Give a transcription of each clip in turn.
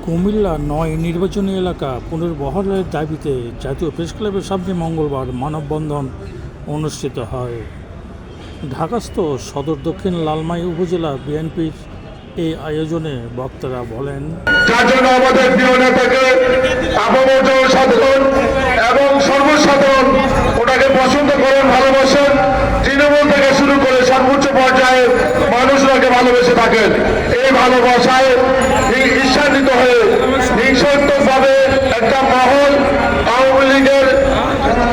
কুমিল্লা ৯ নির্বাচনী এলাকা পুনর্বহালের দাবিতে জাতীয় প্রেসক্লাবের সামনে মঙ্গলবার মানববন্ধন অনুষ্ঠিত হয়। ঢাকাস্থ সদর দক্ষিণ লালমাই উপজেলা বিএনপির এই আয়োজনে বক্তারা বলেন, যার জন্য আমাদের প্রিয় নেতাকে আপামর সাধারণ এবং সর্বসাধারণ ওটাকে পছন্দ করেন, ভালোবাসেন। তৃণমূল থেকে শুরু করে সর্বোচ্চ পর্যায়ে মানুষরাকে ভালোবেসে থাকেন। এই ভালোবাসায় ঈর্ষান্বিত হয়ে হিংসাত্মকভাবে একটা মহল আওয়ামী লীগের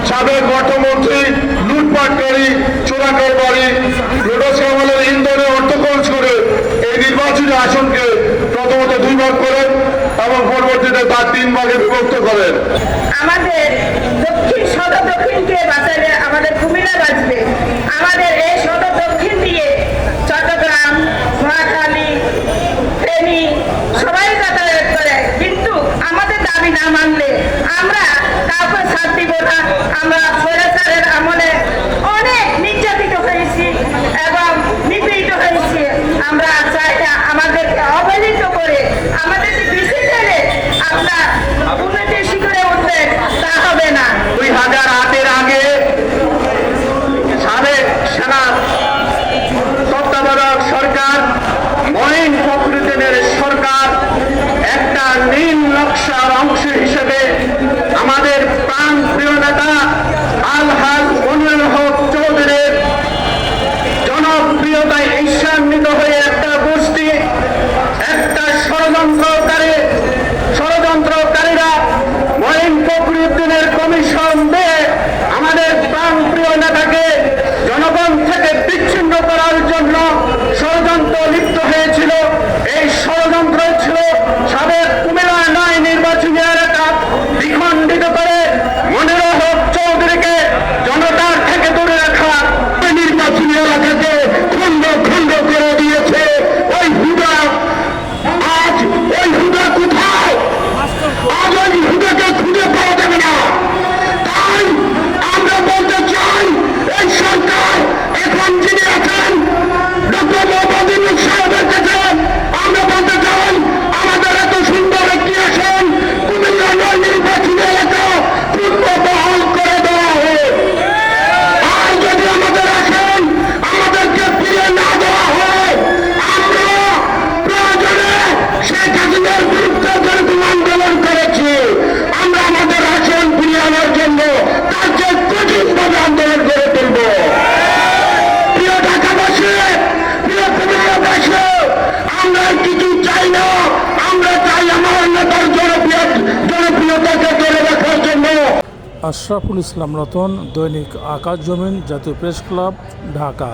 সাবেক অর্থমন্ত্রী লুটপাটকারী, চোরাকারবারী, লোটাস কামালের ইন্ধনে অর্থ খরচ করে এই নির্বাচনী আসনকে প্রথমত 2 ভাগ করেন এবং পরবর্তীতে তার 3 ভাগে বিভক্ত করেন। আমাদের দক্ষিণ সদর দক্ষিণকে বাঁচালে আমাদের কুমিল্লা বাঁচবে। আমাদের এই সদর দক্ষিণ দিয়ে চট্টগ্রাম, নোয়াখালী, ফেনী সবাই যাতায়াত করে, কিন্তু আমাদের দাবি না মানলে আমরা কাউকে ছাড় দিব না। আমরা স্বৈরাচারের আমলে অনেক নির্যাতিত হয়েছি এবং নিপীড়িত হয়েছি। আমরা চাই না আমাদেরকে অবহেলিত করে আমাদেরকে পিছিয়ে ফেলে আপনার উন্নতির শিখরে উঠবেন, তা হবে না। 2008-এর আগে সাবেক সেনা তত্ত্বাবধায়ক সরকার মঈন ফখরুদ্দিনের সরকার একটা নীল নকশার অংশ হিসেবে আমাদের প্রাণ প্রিয় নেতা আলহাজ মনিরুল হক চৌধুরীর জনপ্রিয়তায় ঈর্ষান্বিত হয়ে একটা গোষ্ঠী, একটা ষড়যন্ত্রকারীরা মঈন ফখরুদ্দিনের কমিশন দিয়ে আমাদের প্রাণ প্রিয় নেতাকে জনগণ থেকে বিচ্ছিন্ন করার জন্য ষড়যন্ত্র লিপ্ত হয়েছিল। এই ষড়যন্ত্র ছিল সাবেক কুমিল্লা ৯ নির্বাচনী এলাকা দ্বিখণ্ডিত করে মনিরুল হক চৌধুরীকে জনতার থেকে দূরে রাখা। নির্বাচনী এলাকাকে খণ্ড খণ্ড করে দিয়েছে ওই হুদা। আজ ওই হুদা কোথায়? আজ ওই হুদাকে খুঁজে পাওয়া যাবে না। তাই আমরা বলতে চাই, এই সরকার এখন যিনি আছেন ডক্টর মোহাম্মদ ইউনূস সাহেবের কাছে আমরা বলতে চাই, আমাদের এত সুন্দর একটি আসন কুমিল্লা ৯ নির্বাচনী এলাকা পুনর্বহাল করে দেওয়া হয়। আর যদি আমাদের আসন আমাদেরকে ফিরে না দেওয়া হয়, আমরা প্রয়োজনে শেখ হাসিনার বিরুদ্ধে যেরকম আন্দোলন করেছি, আমরা আমাদের আসন ফিরিয়ে আনার জন্য তার চেয়ে কঠিনভাবে আন্দোলন করে তুলব। প্রিয় ঢাকাবাসী, প্রিয় কুমিল্লাবাসী, আমরা কিছু চাই না, আমরা চাই আমার নেতার জনপ্রিয়তাকে ধরে রাখার জন্য। আশরাফুল ইসলাম রতন, দৈনিক আকাশ জমিন, জাতীয় প্রেস ক্লাব, ঢাকা।